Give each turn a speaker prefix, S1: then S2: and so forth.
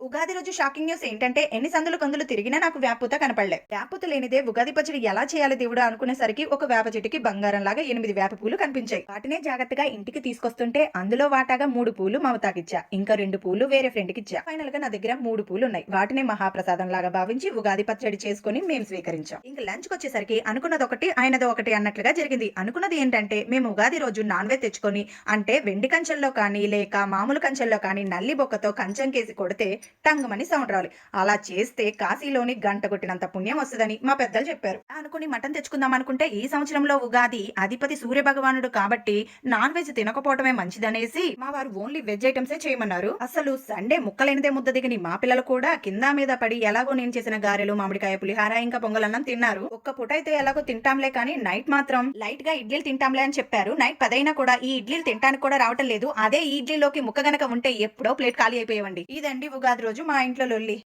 S1: ఉగాది రోజు shocking news ఏంటంటే ఎన్ని సందులు కొందులు తిరిగినా నాకు వేపూత కనపడలే. వేపూత లేనిదే ఉగాది పచ్చడి ఎలా చేయాలి దేవుడా అనుకునేసరికి ఒక వేప చెట్టుకి బంగారం లాగా 8 వేప పూలు కనిపించాయి. వాటినే జాగ్రత్తగా ఇంటికి తీసుకొస్తుంటే అందులో వాటాగా 3 పూలు మమతాకిచ్చా, ఇంకా 2 పూలు వేరే ఫ్రెండ్ కి ఇచ్చా. ఫైనల్ గా నా దగ్గర 3 పూలు ఉన్నాయి. వాటిని మహాప్రసాదం లాగా భావించి ఉగాది పచ్చడి చేసుకుని మేము స్వీకరించాం. ఇంకా లంచ్ వచ్చేసరికి అనుకున్నది ఒకటి ఆయనది ఒకటి అన్నట్లుగా జరిగింది. అనుకున్నది ఏంటంటే మేము ఉగాది రోజు నాన్ వెజ్ తెచ్చుకొని, అంటే వెండి కంచెల్లో కానీ లేక మామూలు కంచెల్లో కానీ నల్లి బొక్కతో కంచం కేసి కొడితే టంగమని సౌండ్ రావాలి. అలా చేస్తే కాశీలోని గంట కొట్టినంత పుణ్యం వస్తుందని మా పెద్దలు చెప్పారు. అనుకుని మటన్ తెచ్చుకుందాం అనుకుంటే ఈ సంవత్సరంలో ఉగాది అధిపతి సూర్య భగవానుడు కాబట్టి నాన్ వెజ్ తినకపోవటమే మంచిదనేసి మా వారు ఓన్లీ వెజ్ ఐటమ్సే చేయమన్నారు. అసలు సండే ముక్కలేనిదే ముద్ద దిగని మా పిల్లలు కూడా కింద మీద పడి ఎలాగో నేను చేసిన గారెలు, మామిడికాయ పులిహార, ఇంకా పొంగలన్నం తిన్నారు. ఒక్క పూట అయితే ఎలాగో తింటాంలే కానీ నైట్ మాత్రం లైట్ గా ఇడ్లీలు తింటాంలే అని చెప్పారు. నైట్ 10 అయినా కూడా ఈ ఇడ్లీలు తినడానికి కూడా రావటం లేదు. అదే ఈ ఇడ్లీలోకి ముక్క గనక ఉంటే ఎప్పుడో ప్లేట్ ఖాళీ అయిపోయేవండి. ఇదండి ఉగాది రోజు మా ఇంట్లో లొల్లి.